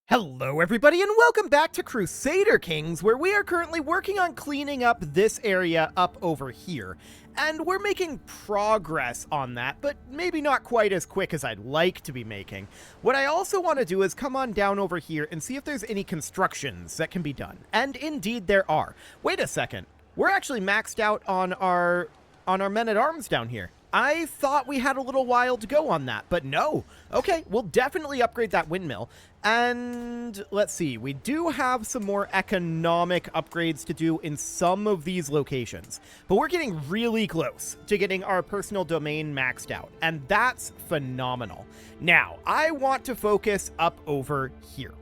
Hello everybody and welcome back to Crusader Kings, where we are currently working on cleaning up this area up over here. And we're making progress on that, but maybe not quite as quick as I'd like to be making. What I also want to do is come on down over here and see if there's any constructions that can be done. And indeed there are. Wait a second. We're actually maxed out on our men-at-arms down here. I thought we had a little while to go on that, but no. Okay, we'll definitely upgrade that windmill. And let's see, we do have some more economic upgrades to do in some of these locations, but we're getting really close to getting our personal domain maxed out, and that's phenomenal. Now, I want to focus up over here.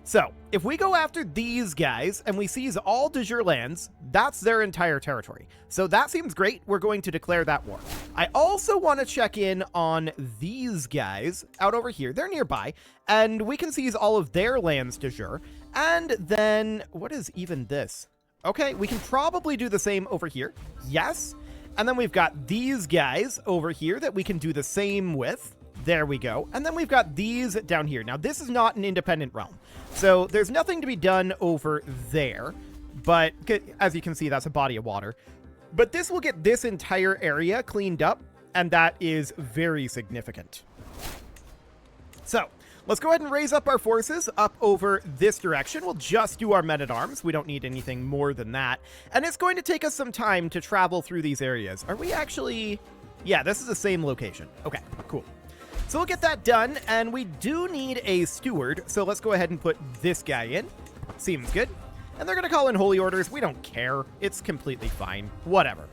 So, if we go after these guys and we seize all de jure lands, that's their entire territory. So that seems great. We're going to declare that war. I also want to check in on these guys out over here. They're nearby, and we can seize all of their lands de jure. And then, what is even this? Okay, we can probably do the same over here. Yes. And then we've got these guys over here that we can do the same with. There we go. And then we've got these down here. Now, this is not an independent realm, so there's nothing to be done over there. But as you can see, that's a body of water. But this will get this entire area cleaned up, and that is very significant. So let's go ahead and raise up our forces up over this direction. We'll just do our men-at-arms. We don't need anything more than that. And it's going to take us some time to travel through these areas. Are we actually... Yeah, this is the same location. Okay, cool. So we'll get that done, and we do need a steward, so let's go ahead and put this guy in. Seems good. And they're going to call in holy orders. We don't care. It's completely fine. Whatever.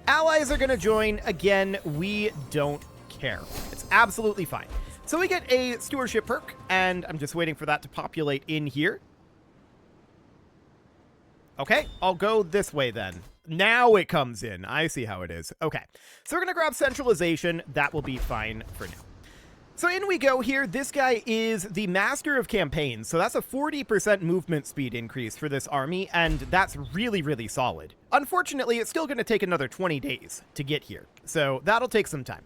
Allies are going to join. Again, we don't care. It's absolutely fine. So we get a stewardship perk, and I'm just waiting for that to populate in here. Okay, I'll go this way then. Now it comes in. I see how it is. Okay, so we're going to grab centralization. That will be fine for now. So in we go here. This guy is the master of campaigns, so that's a 40% movement speed increase for this army, and that's really, really solid. Unfortunately, it's still going to take another 20 days to get here, so that'll take some time.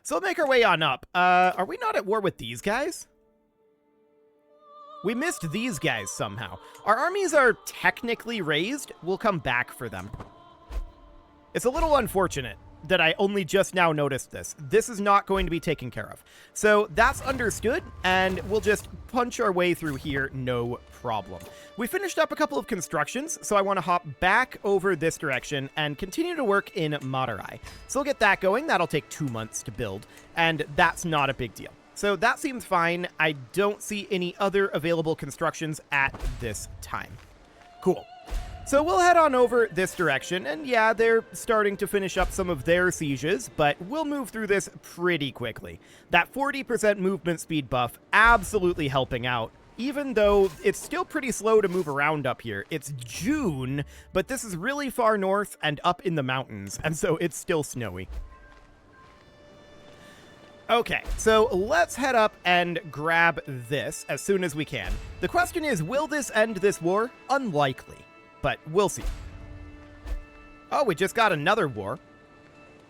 So we'll make our way on up. Are we not at war with these guys? We missed these guys somehow. Our armies are technically raised. We'll come back for them. It's a little unfortunate that I only just now noticed this. This is not going to be taken care of. So that's understood, and we'll just punch our way through here, no problem. We finished up a couple of constructions, so I want to hop back over this direction and continue to work in Madurai. So we'll get that going. That'll take 2 months to build, and that's not a big deal. So that seems fine. I don't see any other available constructions at this time. Cool. So we'll head on over this direction, and yeah, they're starting to finish up some of their sieges, but we'll move through this pretty quickly. That 40% movement speed buff absolutely helping out, even though it's still pretty slow to move around up here. It's June, but this is really far north and up in the mountains, and so it's still snowy. Okay, so let's head up and grab this as soon as we can. The question is, will this end this war? Unlikely. But we'll see. Oh, we just got another war.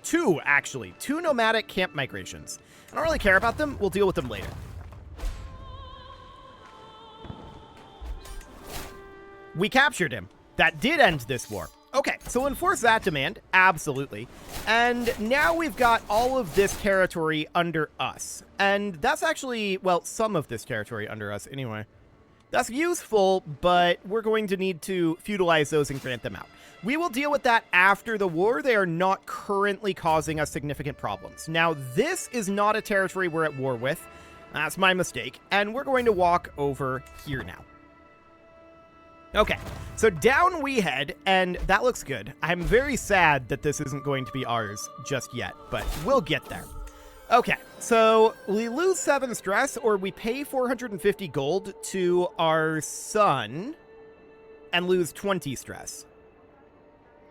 2, actually. 2 nomadic camp migrations. I don't really care about them. We'll deal with them later. We captured him. That did end this war. Okay, so enforce that demand. Absolutely. And now we've got all of this territory under us. And that's actually, well, some of this territory under us anyway. That's useful, but we're going to need to feudalize those and grant them out. We will deal with that after the war. They are not currently causing us significant problems. Now, this is not a territory we're at war with. That's my mistake. And we're going to walk over here now. Okay, so down we head, and that looks good. I'm very sad that this isn't going to be ours just yet, but we'll get there. Okay, so we lose 7 stress, or we pay 450 gold to our son and lose 20 stress.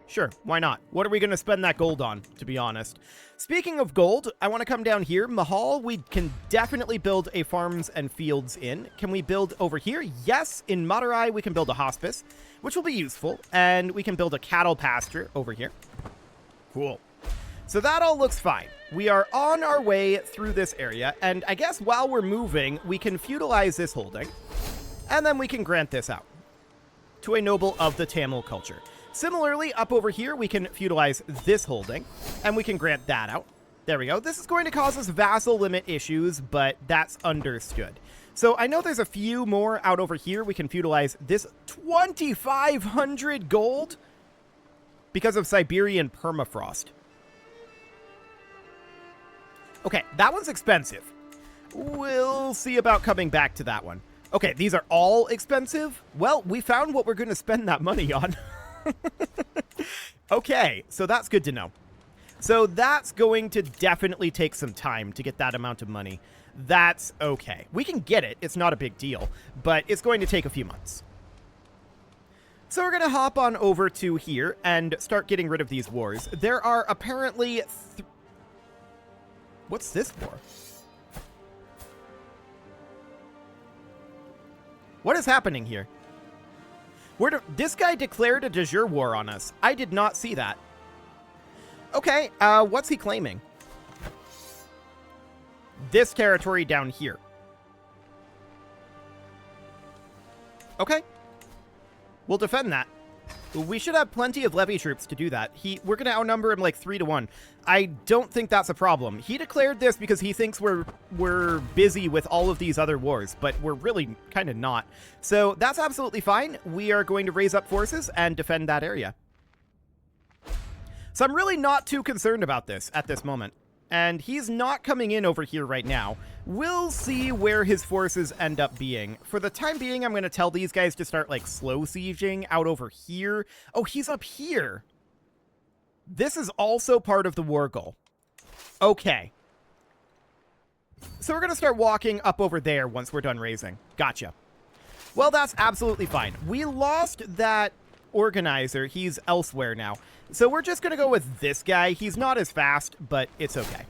Sure, why not? What are we going to spend that gold on, to be honest? Speaking of gold, I want to come down here. Mahal, we can definitely build a farms and fields in. Can we build over here? Yes, in Madurai we can build a hospice, which will be useful, and we can build a cattle pasture over here. Cool. So that all looks fine. We are on our way through this area, and I guess while we're moving, we can feudalize this holding, and then we can grant this out to a noble of the Tamil culture. Similarly, up over here, we can feudalize this holding, and we can grant that out. There we go. This is going to cause us vassal limit issues, but that's understood. So I know there's a few more out over here. We can feudalize this 2,500 gold because of Siberian permafrost. Okay, that one's expensive. We'll see about coming back to that one. Okay, these are all expensive. Well, we found what we're going to spend that money on. Okay, so that's good to know. So that's going to definitely take some time to get that amount of money. That's okay. We can get it. It's not a big deal, but it's going to take a few months. So we're going to hop on over to here and start getting rid of these wars. There are apparently... What's this for? What is happening here? This guy declared a de jure war on us. I did not see that. Okay, what's he claiming? This territory down here. Okay. We'll defend that. We should have plenty of levy troops to do that. We're going to outnumber him like 3-1. I don't think that's a problem. He declared this because he thinks we're busy with all of these other wars, but we're really kind of not. So that's absolutely fine. We are going to raise up forces and defend that area. So I'm really not too concerned about this at this moment. And he's not coming in over here right now. We'll see where his forces end up being. For the time being, I'm going to tell these guys to start, like, slow sieging out over here. Oh, he's up here. This is also part of the war goal. Okay. So we're going to start walking up over there once we're done raising. Gotcha. Well, that's absolutely fine. We lost that organizer. He's elsewhere now. So we're just going to go with this guy. He's not as fast, but it's okay.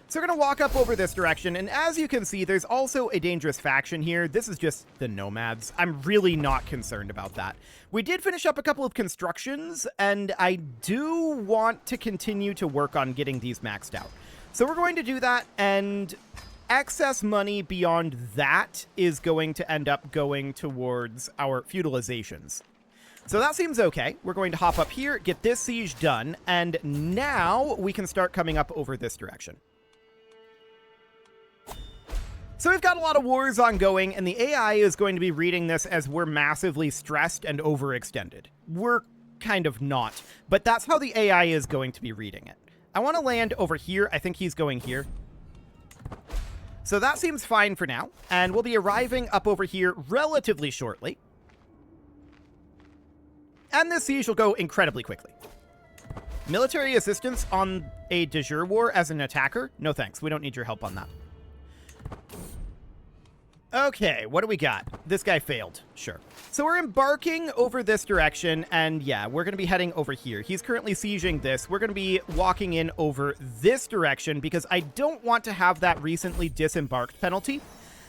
So we're going to walk up over this direction, and as you can see, there's also a dangerous faction here. This is just the nomads. I'm really not concerned about that. We did finish up a couple of constructions, and I do want to continue to work on getting these maxed out. So we're going to do that, and excess money beyond that is going to end up going towards our feudalizations. So that seems okay. We're going to hop up here, get this siege done, and now we can start coming up over this direction. So we've got a lot of wars ongoing, and the AI is going to be reading this as we're massively stressed and overextended. We're kind of not, but that's how the AI is going to be reading it. I want to land over here. I think he's going here. So that seems fine for now, and we'll be arriving up over here relatively shortly. And this siege will go incredibly quickly. Military assistance on a de jure war as an attacker? No thanks. We don't need your help on that. Okay, what do we got? This guy failed. Sure. So we're embarking over this direction, and yeah, we're going to be heading over here. He's currently sieging this. We're going to be walking in over this direction because I don't want to have that recently disembarked penalty.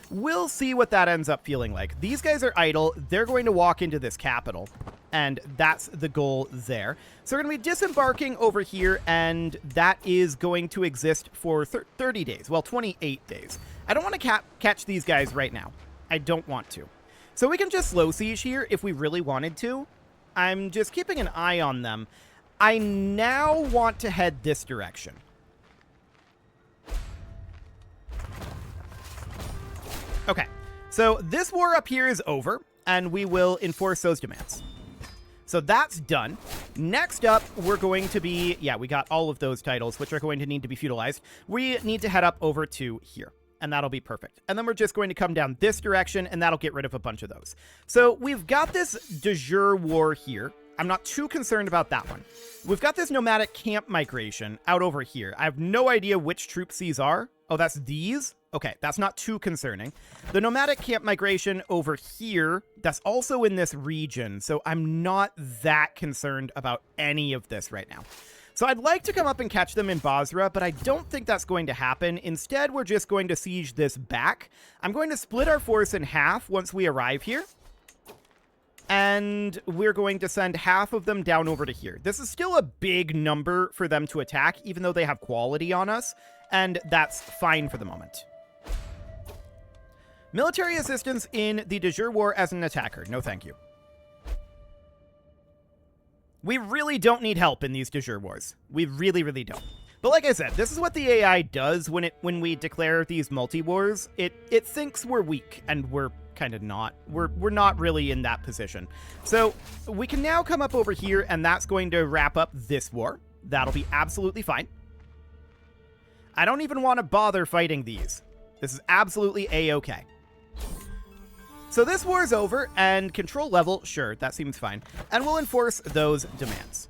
We'll see what that ends up feeling like. These guys are idle. They're going to walk into this capital, and that's the goal there. So we're going to be disembarking over here, and that is going to exist for 30 days. Well, 28 days. I don't want to catch these guys right now. I don't want to. So we can just slow siege here if we really wanted to. I'm just keeping an eye on them. I now want to head this direction. Okay, so this war up here is over, and we will enforce those demands. So that's done. Next up, we're going to be... Yeah, we got all of those titles, which are going to need to be feudalized. We need to head up over to here, and that'll be perfect. And then we're just going to come down this direction, and that'll get rid of a bunch of those. So we've got this de jure war here. I'm not too concerned about that one. We've got this nomadic camp migration out over here. I have no idea which troops these are. Oh, that's these? Okay, that's not too concerning. The nomadic camp migration over here, that's also in this region, so I'm not that concerned about any of this right now. So I'd like to come up and catch them in Basra, but I don't think that's going to happen. Instead, we're just going to siege this back. I'm going to split our force in half once we arrive here. And we're going to send half of them down over to here. This is still a big number for them to attack, even though they have quality on us, and that's fine for the moment. Military assistance in the de jure war as an attacker. No, thank you. We really don't need help in these de jure wars. We really, really don't. But like I said, this is what the AI does when we declare these multi-wars. It thinks we're weak, and we're kind of not. We're not really in that position. So we can now come up over here, and that's going to wrap up this war. That'll be absolutely fine. I don't even want to bother fighting these. This is absolutely A-okay. So this war is over, and control level, sure, that seems fine. And we'll enforce those demands.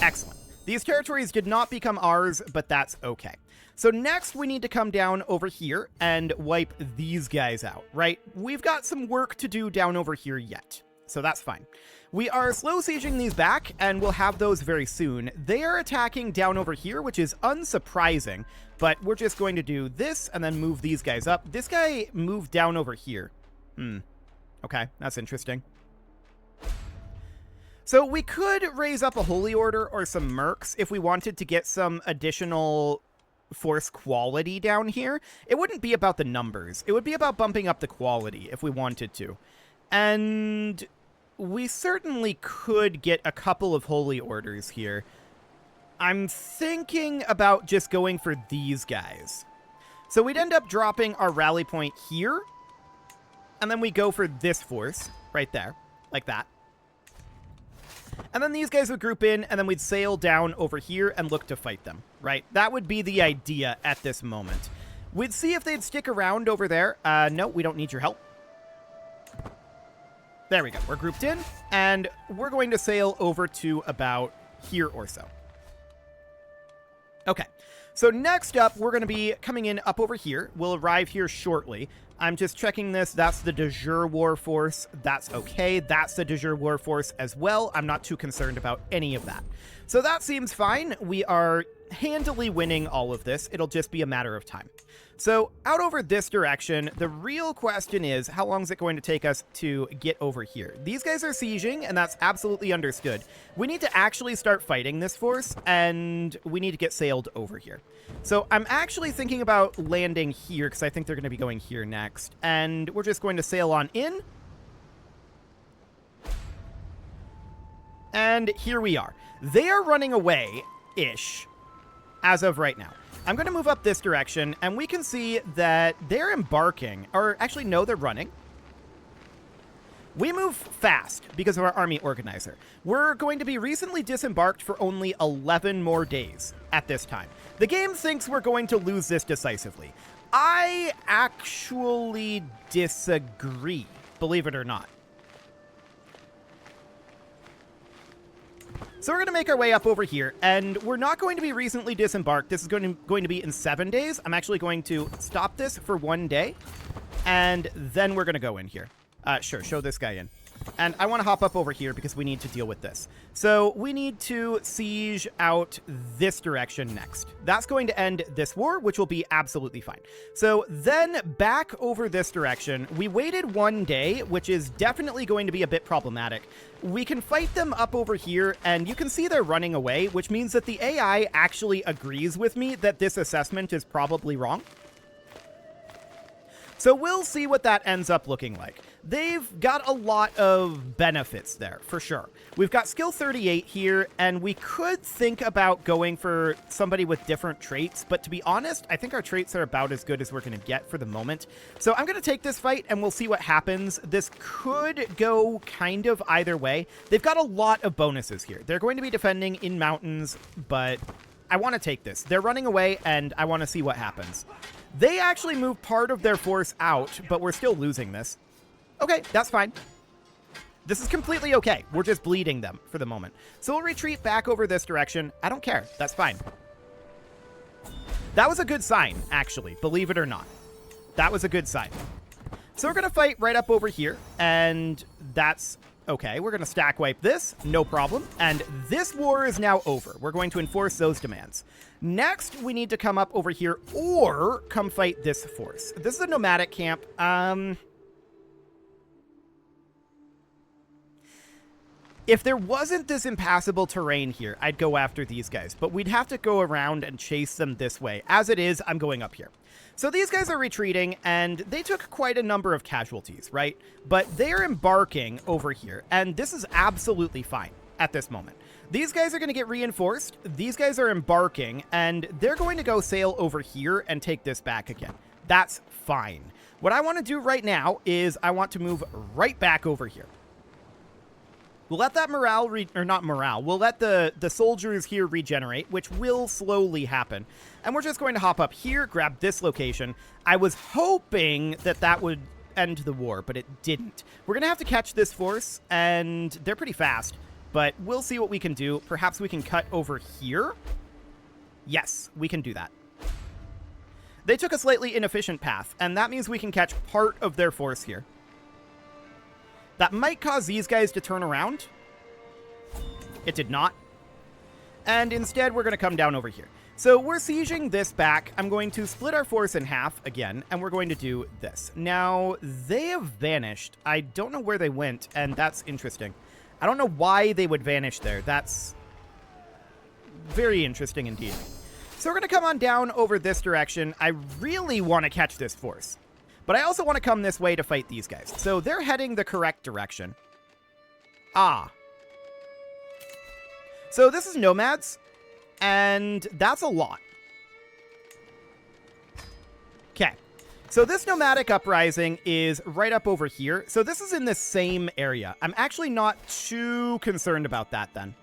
Excellent. These territories did not become ours, but that's okay. So next we need to come down over here and wipe these guys out, right? We've got some work to do down over here yet, so that's fine. We are slow sieging these back, and we'll have those very soon. They are attacking down over here, which is unsurprising, but we're just going to do this and then move these guys up. This guy moved down over here. Okay, that's interesting. So we could raise up a Holy Order or some mercs if we wanted to get some additional force quality down here. It wouldn't be about the numbers. It would be about bumping up the quality if we wanted to. And we certainly could get a couple of Holy Orders here. I'm thinking about just going for these guys. So we'd end up dropping our rally point here, and then we go for this force right there, like that. And then these guys would group in, and then we'd sail down over here and look to fight them, right? That would be the idea at this moment. We'd see if they'd stick around over there. No, we don't need your help. There we go. We're grouped in, and we're going to sail over to about here or so. Okay, so next up, we're going to be coming in up over here. We'll arrive here shortly. I'm just checking this. That's the de jure war force. That's okay. That's the de jure war force as well. I'm not too concerned about any of that. So that seems fine. We are handily winning all of this. It'll just be a matter of time. So out over this direction, the real question is, how long is it going to take us to get over here? These guys are sieging, and that's absolutely understood. We need to actually start fighting this force, and we need to get sailed over here. So I'm actually thinking about landing here, because I think they're going to be going here next. And we're just going to sail on in. And here we are. They are running away-ish as of right now. I'm going to move up this direction, and we can see that they're embarking. Or actually, no, they're running. We move fast because of our army organizer. We're going to be recently disembarked for only 11 more days at this time. The game thinks we're going to lose this decisively. I actually disagree, believe it or not. So we're going to make our way up over here, and we're not going to be recently disembarked. This is going to be in 7 days. I'm actually going to stop this for 1 day, and then we're going to go in here. Sure, show this guy in. And I want to hop up over here because we need to deal with this. So we need to siege out this direction next. That's going to end this war, which will be absolutely fine. So then back over this direction, we waited 1 day, which is definitely going to be a bit problematic. We can fight them up over here, and you can see they're running away, which means that the AI actually agrees with me that this assessment is probably wrong. So we'll see what that ends up looking like. They've got a lot of benefits there, for sure. We've got skill 38 here, and we could think about going for somebody with different traits, but to be honest, I think our traits are about as good as we're going to get for the moment. So I'm going to take this fight, and we'll see what happens. This could go kind of either way. They've got a lot of bonuses here. They're going to be defending in mountains, but I want to take this. They're running away, and I want to see what happens. They actually move part of their force out, but we're still losing this. Okay, that's fine. This is completely okay. We're just bleeding them for the moment. So we'll retreat back over this direction. I don't care. That's fine. That was a good sign, actually, believe it or not. That was a good sign. So we're going to fight right up over here, and that's okay. We're going to stack wipe this, no problem. And this war is now over. We're going to enforce those demands. Next, we need to come up over here or come fight this force. This is a nomadic camp. If there wasn't this impassable terrain here, I'd go after these guys, but we'd have to go around and chase them this way. As it is, I'm going up here. So these guys are retreating, and they took quite a number of casualties, right? But they're embarking over here, and this is absolutely fine at this moment. These guys are going to get reinforced. These guys are embarking, and they're going to go sail over here and take this back again. That's fine. What I want to do right now is I want to move right back over here. We'll let that morale, we'll let the soldiers here regenerate, which will slowly happen. And we're just going to hop up here, grab this location. I was hoping that that would end the war, but it didn't. We're going to have to catch this force, and they're pretty fast, but we'll see what we can do. Perhaps we can cut over here. Yes, we can do that. They took a slightly inefficient path, and that means we can catch part of their force here. That might cause these guys to turn around. It did not. And instead, we're going to come down over here. So we're sieging this back. I'm going to split our force in half again, and we're going to do this. Now, they have vanished. I don't know where they went, and that's interesting. I don't know why they would vanish there. That's very interesting indeed. So we're going to come on down over this direction. I really want to catch this force. But I also want to come this way to fight these guys. So they're heading the correct direction. Ah. So this is nomads. And that's a lot. Okay. So this nomadic uprising is right up over here. So this is in the same area. I'm actually not too concerned about that then.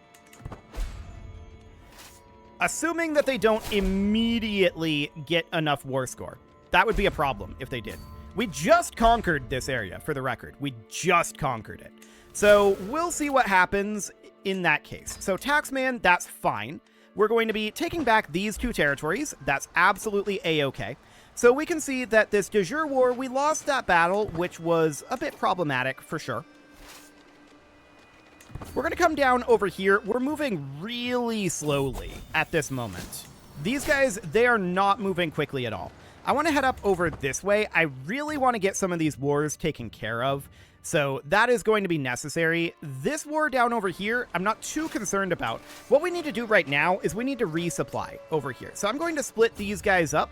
Assuming that they don't immediately get enough war score. That would be a problem if they did. We just conquered this area, for the record. We just conquered it. So we'll see what happens in that case. So Taxman, that's fine. We're going to be taking back these two territories. That's absolutely A-okay. So we can see that this de jure war, we lost that battle, which was a bit problematic for sure. We're going to come down over here. We're moving really slowly at this moment. These guys, they are not moving quickly at all. I want to head up over this way. I really want to get some of these wars taken care of. So that is going to be necessary. This war down over here, I'm not too concerned about. What we need to do right now is we need to resupply over here. So I'm going to split these guys up,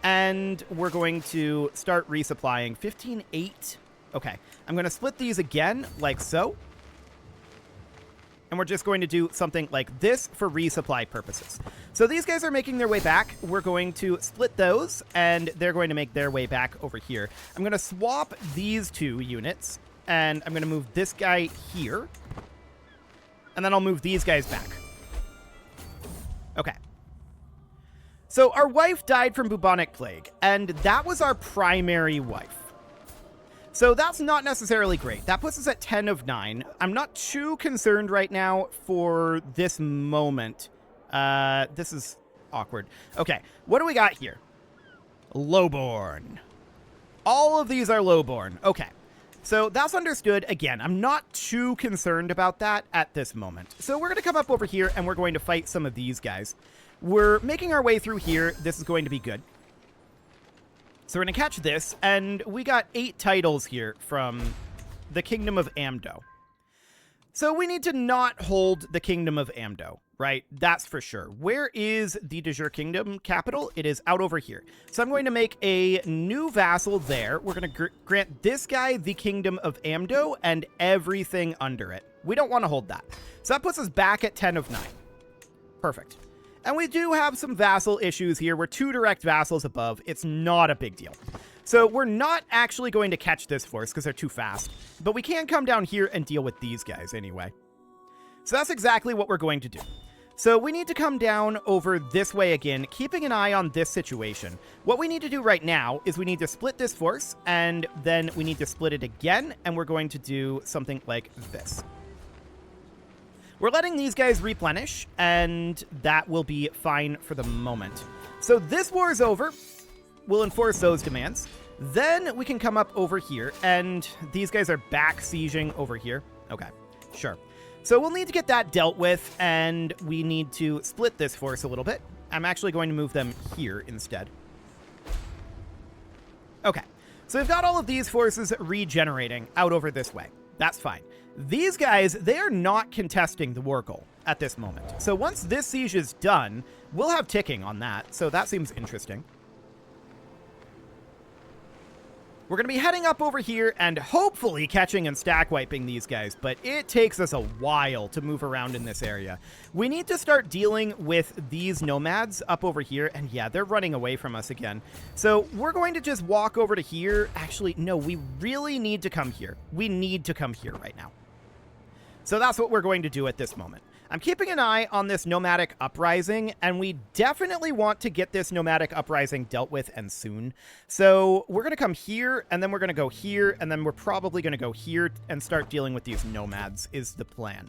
and we're going to start resupplying. 15-8. Okay, I'm going to split these again, like so. And we're just going to do something like this for resupply purposes. So these guys are making their way back. We're going to split those, and they're going to make their way back over here. I'm going to swap these two units, and I'm going to move this guy here. And then I'll move these guys back. Okay. So our wife died from bubonic plague, and that was our primary wife. So that's not necessarily great. That puts us at 10 of 9. I'm not too concerned right now for this moment. This is awkward. Okay, what do we got here? Lowborn. All of these are lowborn. Okay, so that's understood. Again, I'm not too concerned about that at this moment. So we're going to come up over here, and we're going to fight some of these guys. We're making our way through here. This is going to be good. So we're going to catch this, and we got 8 titles here from the Kingdom of Amdo. So we need to not hold the Kingdom of Amdo, right? That's for sure. Where is the de jure kingdom capital? It is out over here. So I'm going to make a new vassal there. We're going to grant this guy the Kingdom of Amdo and everything under it. We don't want to hold that. So that puts us back at 10 of 9. Perfect. And we do have some vassal issues here. We're 2 direct vassals above. It's not a big deal. So we're not actually going to catch this force because they're too fast. But we can come down here and deal with these guys anyway. So that's exactly what we're going to do. So we need to come down over this way again, keeping an eye on this situation. What we need to do right now is we need to split this force, and then we need to split it again, and we're going to do something like this. We're letting these guys replenish, and that will be fine for the moment. So this war is over. We'll enforce those demands. Then we can come up over here, and these guys are back sieging over here. Okay, sure. So we'll need to get that dealt with, and we need to split this force a little bit. I'm actually going to move them here instead. Okay, so we've got all of these forces regenerating out over this way. That's fine. These guys, they are not contesting the war goal at this moment. So once this siege is done, we'll have ticking on that. So that seems interesting. We're going to be heading up over here and hopefully catching and stack wiping these guys, but it takes us a while to move around in this area. We need to start dealing with these nomads up over here, and yeah, they're running away from us again. So we're going to just walk over to here. Actually, no, we really need to come here. We need to come here right now. So that's what we're going to do at this moment. I'm keeping an eye on this nomadic uprising, and we definitely want to get this nomadic uprising dealt with and soon. So we're going to come here, and then we're going to go here, and then we're probably going to go here and start dealing with these nomads is the plan.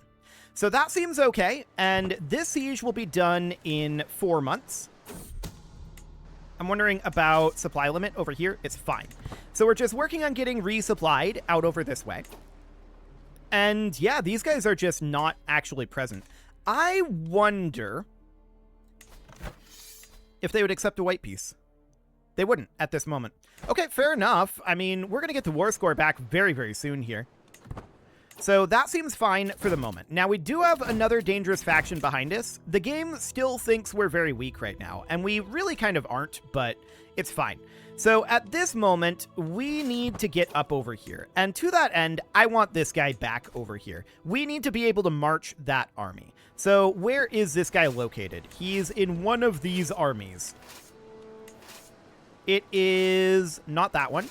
So that seems okay, and this siege will be done in 4 months. I'm wondering about supply limit over here. It's fine. So we're just working on getting resupplied out over this way. And yeah, these guys are just not actually present. I wonder if they would accept a white piece. They wouldn't at this moment. Okay, fair enough. I mean, we're going to get the war score back very, very soon here. So that seems fine for the moment. Now, we do have another dangerous faction behind us. The game still thinks we're very weak right now, and we really kind of aren't, but it's fine. So at this moment, we need to get up over here. And to that end, I want this guy back over here. We need to be able to march that army. So where is this guy located? He's in one of these armies. It is not that one.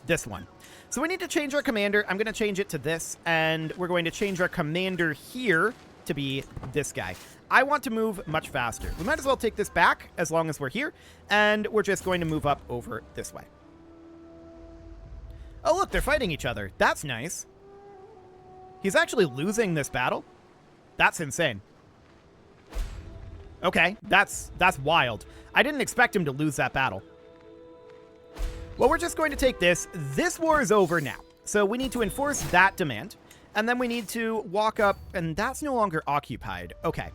This one. So we need to change our commander. I'm going to change it to this, and we're going to change our commander here to be this guy. I want to move much faster. We might as well take this back as long as we're here, and we're just going to move up over this way. Oh, look, they're fighting each other. That's nice. He's actually losing this battle. That's insane. Okay, that's wild. I didn't expect him to lose that battle. Well, we're just going to take this. This war is over now. So we need to enforce that demand. And then we need to walk up, and that's no longer occupied. Okay,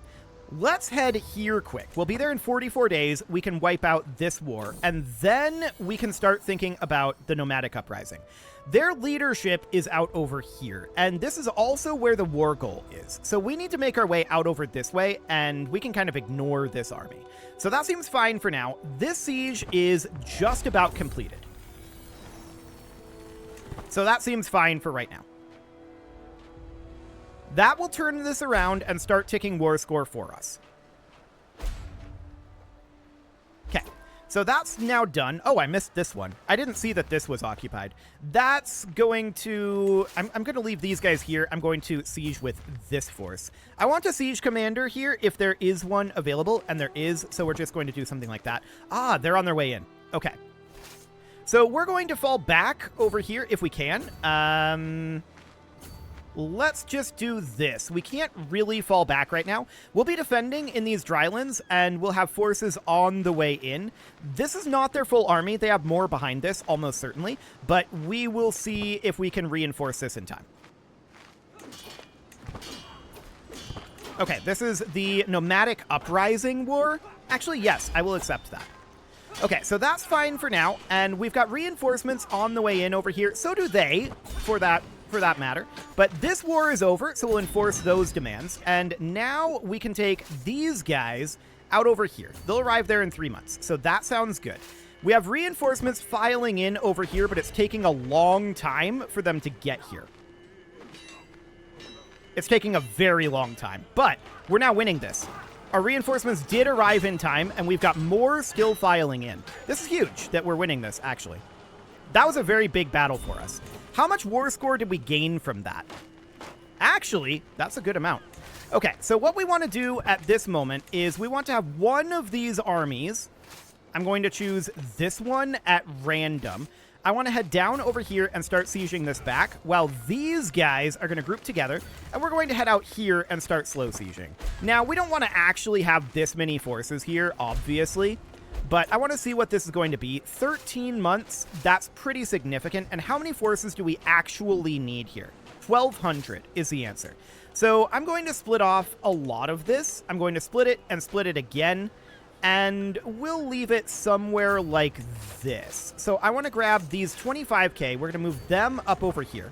let's head here quick. We'll be there in 44 days. We can wipe out this war, and then we can start thinking about the nomadic uprising. Their leadership is out over here, and this is also where the war goal is. So we need to make our way out over this way, and we can kind of ignore this army. So that seems fine for now. This siege is just about completed. So that seems fine for right now. That will turn this around and start ticking war score for us. Okay, so that's now done. Oh, I missed this one. I didn't see that this was occupied. That's going to... I'm going to leave these guys here. I'm going to siege with this force. I want a siege commander here if there is one available, and there is, so we're just going to do something like that. Ah, they're on their way in. Okay. So we're going to fall back over here if we can. Let's just do this. We can't really fall back right now. We'll be defending in these drylands, and we'll have forces on the way in. This is not their full army. They have more behind this, almost certainly, but we will see if we can reinforce this in time. Okay, this is the nomadic uprising war. Actually, yes, I will accept that. Okay, so that's fine for now, and we've got reinforcements on the way in over here. So do they, for that matter. But this war is over, so we'll enforce those demands. And now we can take these guys out over here. They'll arrive there in 3 months, so that sounds good. We have reinforcements filing in over here, but it's taking a long time for them to get here. It's taking a very long time, but we're now winning this. Our reinforcements did arrive in time, and we've got more still filing in. This is huge that we're winning this, actually. That was a very big battle for us. How much war score did we gain from that? Actually, that's a good amount. Okay, so what we want to do at this moment is we want to have one of these armies. I'm going to choose this one at random. I want to head down over here and start sieging this back, while these guys are going to group together, and we're going to head out here and start slow sieging. Now, we don't want to actually have this many forces here, obviously, but I want to see what this is going to be. 13 months, that's pretty significant, and how many forces do we actually need here? 1,200 is the answer. So I'm going to split off a lot of this. I'm going to split it and split it again, and we'll leave it somewhere like this. So I want to grab these 25k. We're going to move them up over here.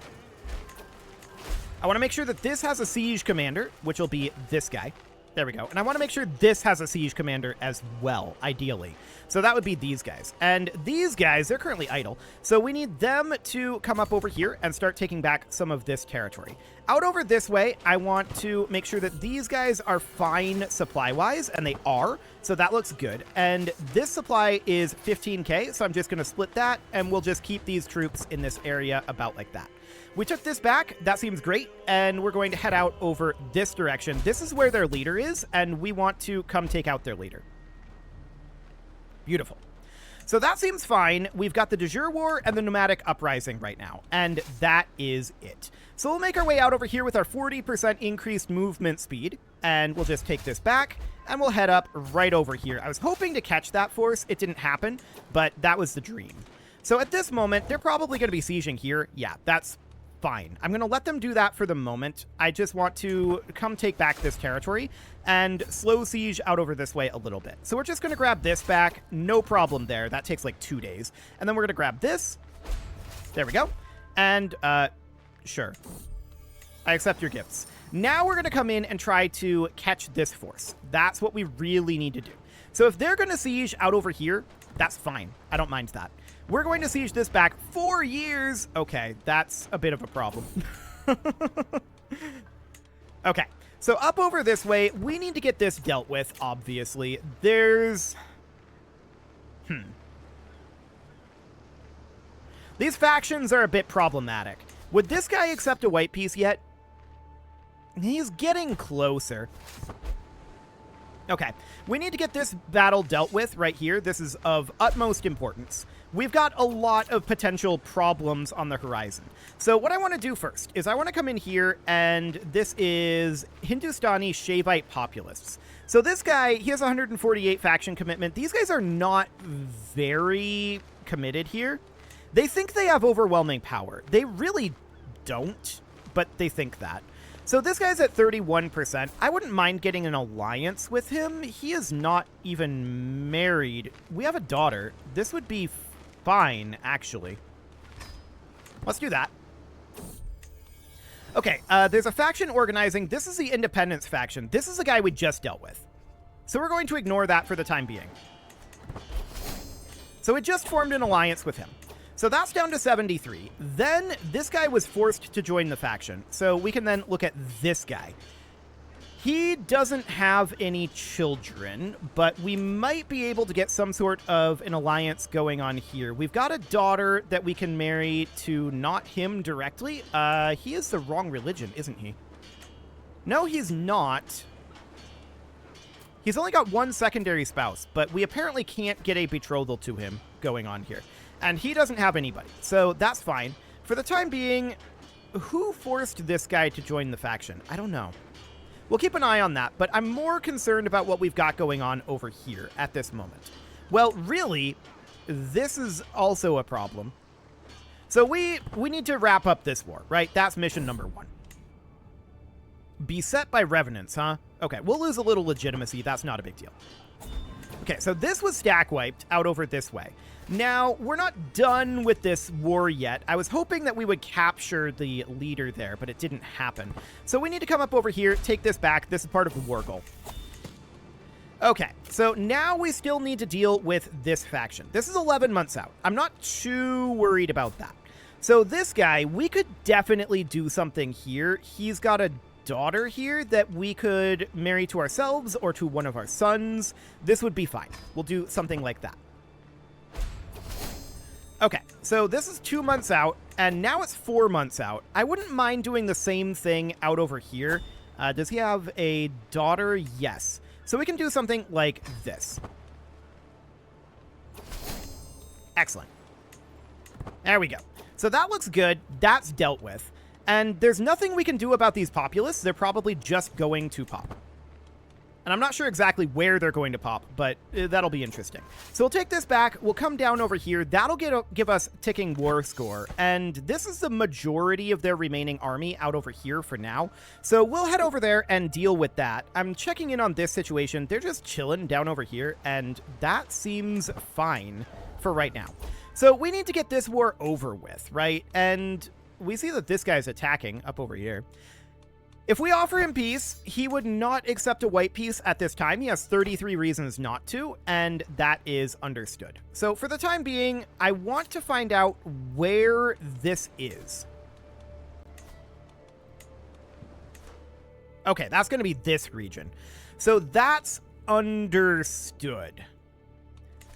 I want to make sure that this has a siege commander, which will be this guy. There we go. And I want to make sure this has a siege commander as well, ideally. So that would be these guys. And these guys, they're currently idle. So we need them to come up over here and start taking back some of this territory. Out over this way, I want to make sure that these guys are fine supply-wise, and they are. So that looks good. And this supply is 15k, so I'm just going to split that, and we'll just keep these troops in this area about like that. We took this back. That seems great. And we're going to head out over this direction. This is where their leader is, and we want to come take out their leader. Beautiful. So that seems fine. We've got the de jure war and the nomadic uprising right now, and that is it. So we'll make our way out over here with our 40% increased movement speed, and we'll just take this back, and we'll head up right over here. I was hoping to catch that force. It didn't happen, but that was the dream. So at this moment, they're probably going to be sieging here. Yeah, that's fine. I'm going to let them do that for the moment. I just want to come take back this territory and slow siege out over this way a little bit. So we're just going to grab this back. No problem there. That takes like 2 days. And then we're going to grab this. There we go. And, sure. I accept your gifts. Now we're going to come in and try to catch this force. That's what we really need to do. So if they're going to siege out over here, that's fine. I don't mind that. We're going to siege this back 4 years. Okay, that's a bit of a problem. Okay, so up over this way, we need to get this dealt with, obviously. There's... These factions are a bit problematic. Would this guy accept a white piece yet? He's getting closer. Okay, we need to get this battle dealt with right here. This is of utmost importance. We've got a lot of potential problems on the horizon. So what I want to do first is I want to come in here, and this is Hindustani Shaivite populists. So this guy, he has 148 faction commitment. These guys are not very committed here. They think they have overwhelming power. They really don't, but they think that. So this guy's at 31%. I wouldn't mind getting an alliance with him. He is not even married. We have a daughter. This would be fine, actually. Let's do that. Okay, there's a faction organizing. This is the Independence faction. This is the guy we just dealt with. So we're going to ignore that for the time being. So we just formed an alliance with him. So that's down to 73. Then this guy was forced to join the faction. So we can then look at this guy. He doesn't have any children, but we might be able to get some sort of an alliance going on here. We've got a daughter that we can marry to not him directly. He is the wrong religion, isn't he? No, he's not. He's only got one secondary spouse, but we apparently can't get a betrothal to him going on here. And he doesn't have anybody, so that's fine. For the time being, who forced this guy to join the faction? I don't know. We'll keep an eye on that, but I'm more concerned about what we've got going on over here at this moment. Well, really, this is also a problem. So we need to wrap up this war, right? That's mission number 1. Beset by revenants, huh? Okay, we'll lose a little legitimacy. That's not a big deal. Okay, so this was stack wiped out over this way. Now, we're not done with this war yet. I was hoping that we would capture the leader there, but it didn't happen. So we need to come up over here, take this back. This is part of the war goal. Okay, so now we still need to deal with this faction. This is 11 months out. I'm not too worried about that. So this guy, we could definitely do something here. He's got a daughter here that we could marry to ourselves or to one of our sons. This would be fine. We'll do something like that. Okay, so this is 2 months out, and now it's 4 months out. I wouldn't mind doing the same thing out over here. Does he have a daughter? Yes. So we can do something like this. Excellent. There we go. So that looks good. That's dealt with. And there's nothing we can do about these populists. They're probably just going to pop. And I'm not sure exactly where they're going to pop, but that'll be interesting. So we'll take this back. We'll come down over here. That'll give us ticking war score. And this is the majority of their remaining army out over here for now. So we'll head over there and deal with that. I'm checking in on this situation. They're just chilling down over here, and that seems fine for right now. So we need to get this war over with, right? And we see that this guy's attacking up over here. If we offer him peace, he would not accept a white peace at this time. He has 33 reasons not to, and that is understood. So for the time being, I want to find out where this is. Okay, that's going to be this region. So that's understood.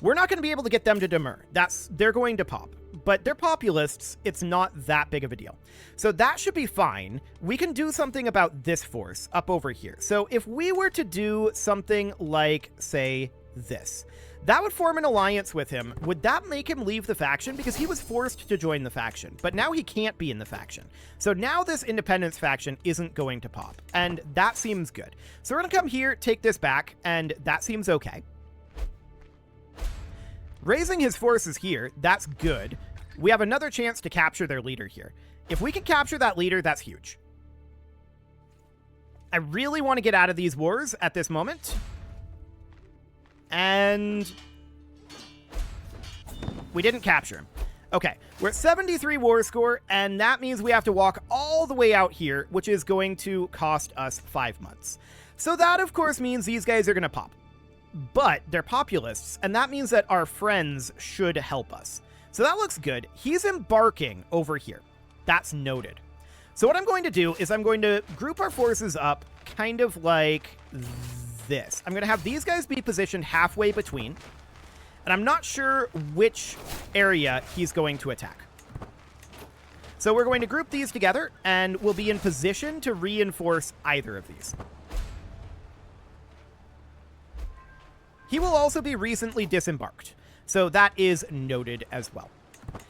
We're not going to be able to get them to demur. They're going to pop. But they're populists. It's not that big of a deal. So that should be fine. We can do something about this force up over here. So if we were to do something like, say, this, that would form an alliance with him. Would that make him leave the faction? Because he was forced to join the faction, but now he can't be in the faction. So now this independence faction isn't going to pop, and that seems good. So we're going to come here, take this back, and that seems okay. Raising his forces here, that's good. We have another chance to capture their leader here. If we can capture that leader, that's huge. I really want to get out of these wars at this moment. And we didn't capture him. Okay, we're at 73 war score, and that means we have to walk all the way out here, which is going to cost us 5 months. So that, of course, means these guys are going to pop. But they're populists, and that means that our friends should help us. So that looks good. He's embarking over here. That's noted. So what I'm going to do is I'm going to group our forces up kind of like this. I'm going to have these guys be positioned halfway between, and I'm not sure which area he's going to attack. So we're going to group these together, and we'll be in position to reinforce either of these. He will also be recently disembarked, so that is noted as well.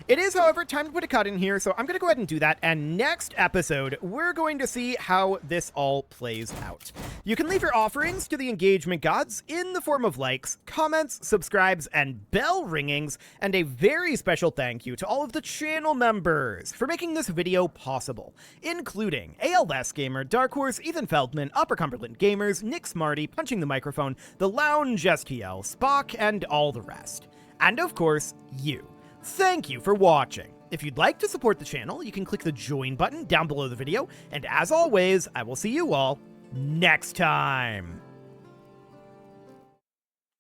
It is, however, time to put a cut in here, so I'm going to go ahead and do that, and next episode, we're going to see how this all plays out. You can leave your offerings to the engagement gods in the form of likes, comments, subscribes, and bell ringings, and a very special thank you to all of the channel members for making this video possible, including ALS Gamer, Dark Horse, Ethan Feldman, Upper Cumberland Gamers, Nick Smarty, Punching the Microphone, The Lounge STL, Spock, and all the rest. And of course, you. Thank you for watching. If you'd like to support the channel, you can click the join button down below the video, and as always, I will see you all next time.